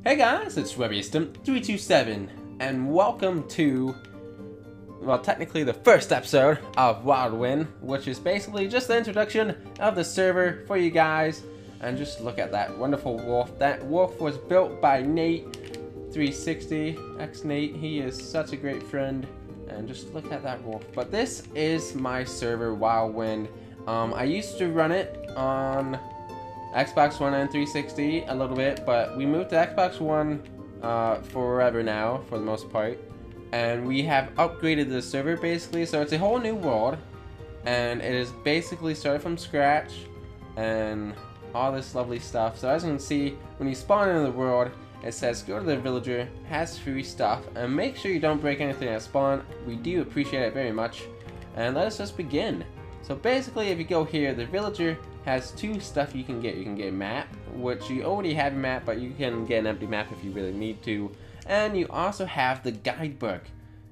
Hey guys, it's TU30 and welcome to, well, technically the first episode of Wildewind, which is basically just the introduction of the server for you guys. And just look at that wonderful wolf. That wolf was built by Nate360, ex-Nate. He is such a great friend. And just look at that wolf. But this is my server, Wildewind. I used to run it on Xbox One and 360 a little bit, but we moved to Xbox One forever now, for the most part. And we have upgraded the server basically, so it's a whole new world. And it is basically started from scratch and all this lovely stuff. So as you can see, when you spawn into the world, it says go to the villager, has free stuff, and make sure you don't break anything at spawn. We do appreciate it very much. And let us just begin. So basically, if you go here, the villager has two stuff you can get. You can get a map, which you already have a map, but you can get an empty map if you really need to. And you also have the guidebook.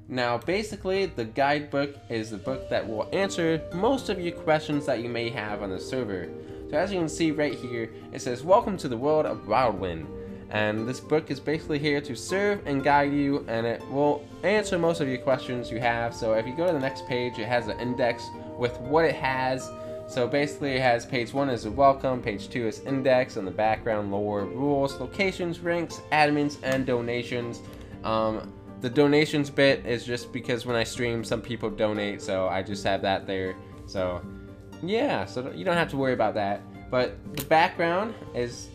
Now basically, the guidebook is the book that will answer most of your questions that you may have on the server. So as you can see right here, it says welcome to the world of Wildewind. And this book is basically here to serve and guide you, and it will answer most of your questions you have. So if you go to the next page, it has an index with what it has. So basically it has page 1 is a welcome, page 2 is index, and the background, lore, rules, locations, ranks, admins, and donations. The donations bit is just because when I stream, some people donate, so I just have that there. So yeah, so you don't have to worry about that. But the background is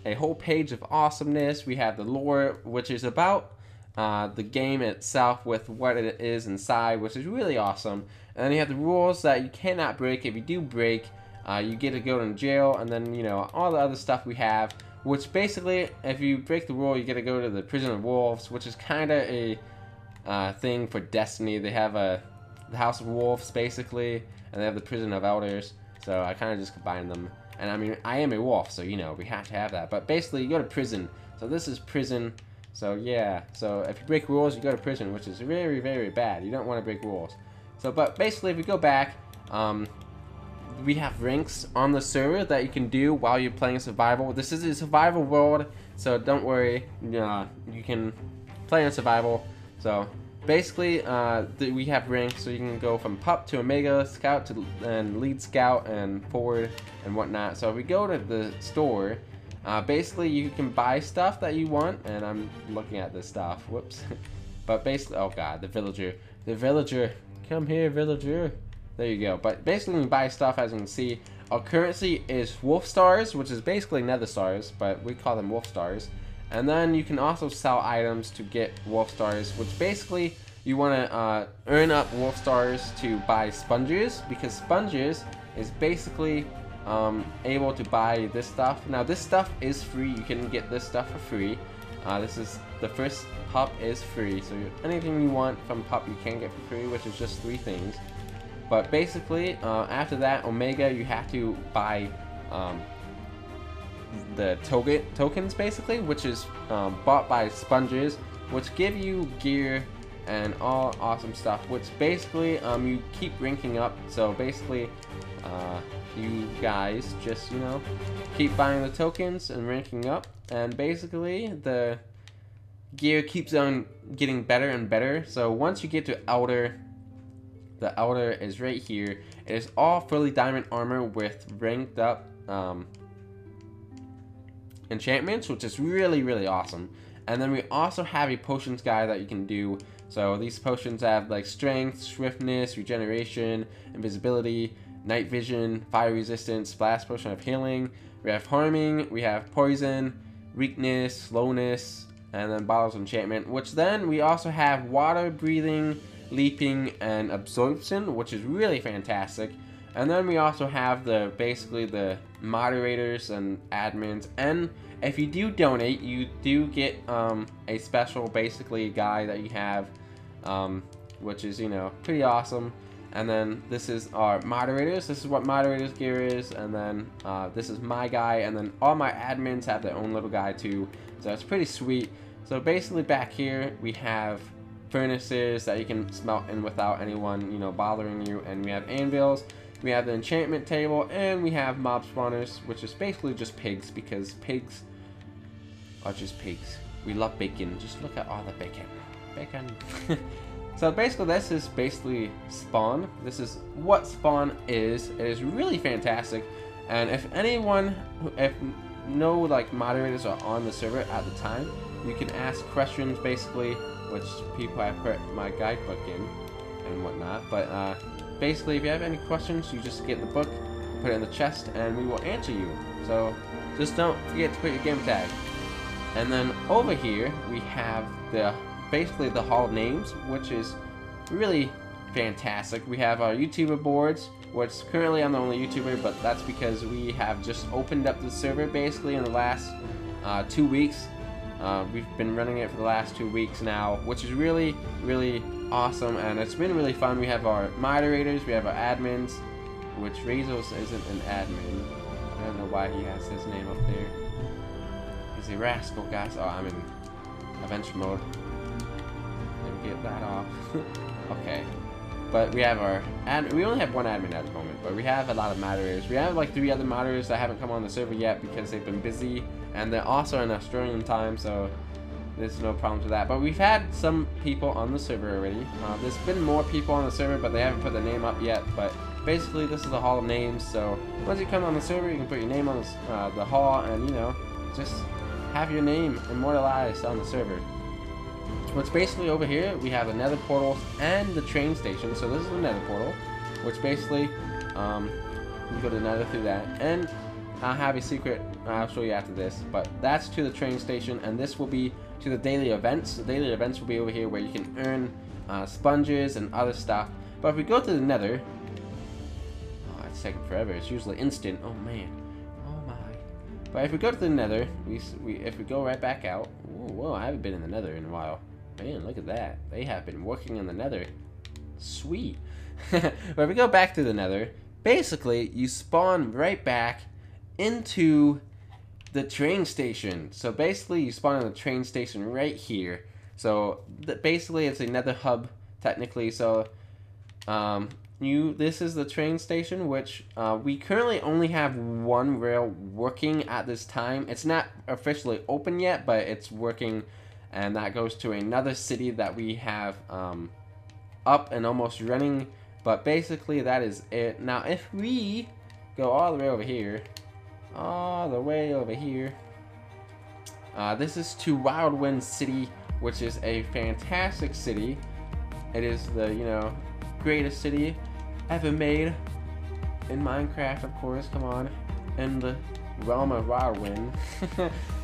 a whole page of awesomeness. We have the lore, which is about the game itself with what it is inside, which is really awesome. And then you have the rules that you cannot break. If you do break, you get to go to jail, and then, you know, all the other stuff we have, which basically, if you break the rule, you get to go to the prison of wolves, which is kind of a thing for Destiny. They have the House of Wolves, basically, and they have the prison of elders, so I kind of just combined them. And I mean, I am a wolf, so, you know, we have to have that. But basically, you go to prison. So this is prison. So yeah, so if you break rules, you go to prison, which is very, very bad. You don't want to break rules. So, but basically, if we go back, we have ranks on the server that you can do while you're playing survival. This is a survival world, so don't worry. You can play in survival. So basically, we have ranks, so you can go from pup to omega, scout to and lead scout and forward and whatnot. So if we go to the store, basically you can buy stuff that you want, and I'm looking at this stuff. Whoops. But basically, oh god, the villager, come here, villager. There you go. But basically, when you buy stuff, as you can see, our currency is wolf stars, which is basically nether stars, but we call them wolf stars. And then you can also sell items to get wolf stars, which basically you want to earn up wolf stars to buy sponges, because sponges is basically able to buy this stuff. Now this stuff is free. You can get this stuff for free. This is the first pup is free, so anything you want from pup you can get for free, which is just 3 things. But basically, after that, omega, you have to buy the tokens, basically, which is bought by sponges, which give you gear and all awesome stuff, which basically you keep ranking up. So basically, you guys just, you know, keep buying the tokens and ranking up, and basically the gear keeps on getting better and better. So once you get to Elder, the Elder is right here. It is all fully diamond armor with ranked up enchantments, which is really, really awesome. And then we also have a potions guide that you can do. So these potions have like strength, swiftness, regeneration, invisibility, night vision, fire resistance, splash potion of healing. We have harming, we have poison, weakness, slowness, and then bottles of enchantment, which then we also have water breathing, leaping, and absorption, which is really fantastic. And then we also have basically the moderators and admins, and if you do donate, you do get a special basically guy that you have, which is, you know, pretty awesome. And then this is our moderators. This is what moderators gear is, and then this is my guy, and then all my admins have their own little guy too, so it's pretty sweet. So basically back here we have furnaces that you can smelt in without anyone, you know, bothering you, and we have anvils, we have the enchantment table, and we have mob spawners, which is basically just pigs, because pigs or just pigs. We love bacon. Just look at all the bacon. Bacon. So basically, this is basically spawn. This is what spawn is. It is really fantastic. And if anyone, if no like moderators are on the server at the time, you can ask questions basically, which people have put my guidebook in and whatnot. But basically, if you have any questions, you just get the book, put it in the chest, and we will answer you. So just don't forget to put your game tag. And then over here we have the basically the Hall of Names, which is really fantastic. We have our YouTuber boards, which currently I'm the only YouTuber, but that's because we have just opened up the server basically in the last 2 weeks. We've been running it for the last 2 weeks now, which is really awesome, and it's been really fun. We have our moderators, we have our admins, which Razos isn't an admin. I don't know why he has his name up there. He's a rascal, guys. Oh, I'm in adventure mode. Let me get that off. Okay. But we have our we only have one admin at the moment, but we have a lot of moderators. We have like 3 other moderators that haven't come on the server yet because they've been busy, and they're also in Australian time, so there's no problems with that. But we've had some people on the server already. There's been more people on the server, but they haven't put their name up yet. But basically, this is the Hall of Names. So once you come on the server, you can put your name on the hall, and you know, just have your name immortalized on the server. What's basically over here, we have the nether portals and the train station. So this is the nether portal, which basically you go to the nether through that, and I'll have a secret I'll show you after this, but that's to the train station, and this will be to the daily events. The daily events will be over here where you can earn sponges and other stuff. But if we go to the nether, oh, it's taking forever. It's usually instant. Oh man, oh my. But if we go to the nether, if we go right back out, whoa, I haven't been in the nether in a while. Man, look at that. They have been working in the nether. Sweet. But if we go back to the nether, basically you spawn right back into the train station. So basically you spawn in the train station right here. So basically it's a nether hub technically. So this is the train station, which we currently only have 1 rail working at this time. It's not officially open yet, but it's working, and that goes to another city that we have up and almost running. But basically that is it. Now if we go all the way over here, this is to Wildewind City, which is a fantastic city. It is the, you know, greatest city ever made in Minecraft, of course. Come on, in the realm of Wildewind.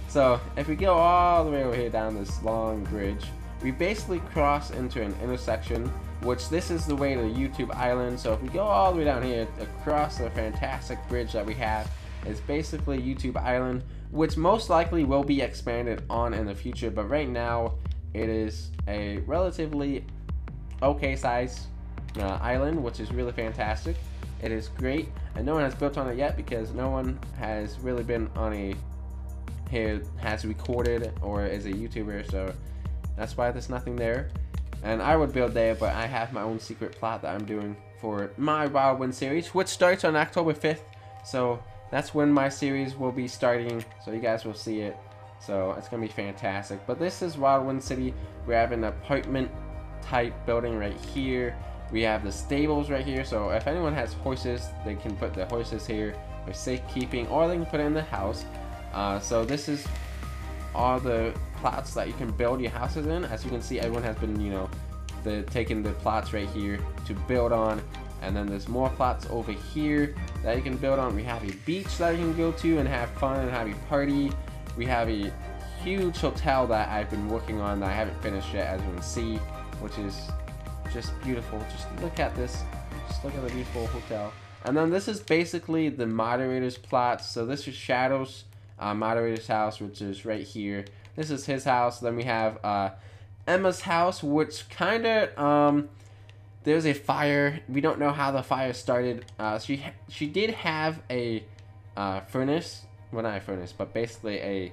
So if we go all the way over here down this long bridge, we basically cross into an intersection, which this is the way to YouTube Island. So if we go all the way down here across the fantastic bridge that we have, it's basically YouTube Island, which most likely will be expanded on in the future, but right now it is a relatively okay size island, which is really fantastic. It is great, and no one has built on it yet because no one has really been on has recorded or is a YouTuber, so that's why there's nothing there. And I would build there, but I have my own secret plot that I'm doing for my Wildewind series, which starts on October 5th. So that's when my series will be starting, so you guys will see it. So it's gonna be fantastic. But this is Wildewind City. We have an apartment type building right here. We have the stables right here, so if anyone has horses, they can put the horses here for safekeeping, or they can put it in the house. So this is all the plots that you can build your houses in. As you can see, everyone has been, you know, taking the plots right here to build on. And then there's more plots over here that you can build on. We have a beach that you can go to and have fun and have a party. We have a huge hotel that I've been working on that I haven't finished yet, as you can see, which is just beautiful. Just look at this. Just look at the beautiful hotel. And then this is basically the moderator's plots. So this is Shadow's moderator's house, which is right here. This is his house. Then we have Emma's house, which kind of there's a fire. We don't know how the fire started. She did have a furnace, well, not a furnace, but basically a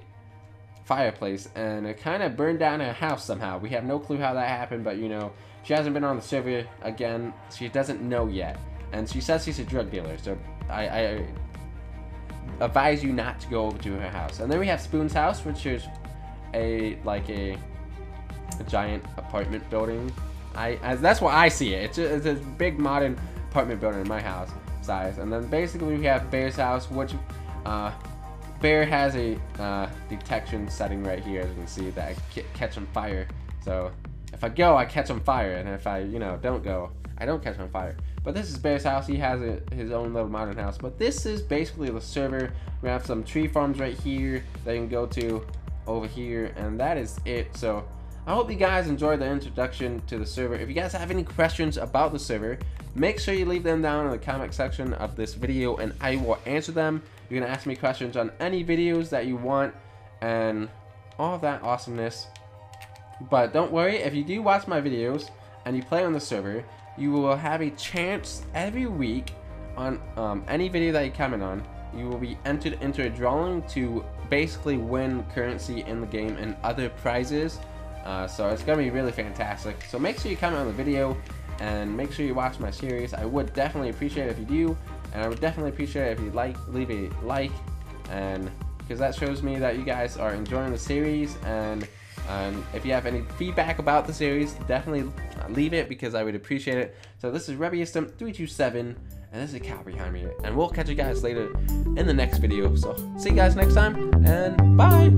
fireplace, and it kind of burned down her house somehow. We have no clue how that happened, but you know, she hasn't been on the server again. She doesn't know yet, and she says she's a drug dealer. So I advise you not to go over to her house. And then we have Spoon's house, which is a giant apartment building. That's what I see it. It's a big modern apartment building in my house size. And then basically we have Bear's house, which Bear has a detection setting right here, as you can see, that I catch on fire. So if I go, I catch on fire, and if I don't go, I don't catch on fire. But this is Bear's house. He has his own little modern house. But this is basically the server. We have some tree farms right here that you can go to over here, and that is it. So I hope you guys enjoyed the introduction to the server. If you guys have any questions about the server, make sure you leave them down in the comment section of this video, and I will answer them. You can ask me questions on any videos that you want and all of that awesomeness. But don't worry, if you do watch my videos and you play on the server, you will have a chance every week on any video that you comment on. You will be entered into a drawing to basically win currency in the game and other prizes. So it's gonna be really fantastic. So make sure you comment on the video and make sure you watch my series. I would definitely appreciate it if you do, and I would definitely appreciate it if you leave a like, and because that shows me that you guys are enjoying the series. And if you have any feedback about the series, definitely leave it, because I would appreciate it. So this is Rebbiestum327, and this is Cal behind me, and we'll catch you guys later in the next video. So see you guys next time, and bye.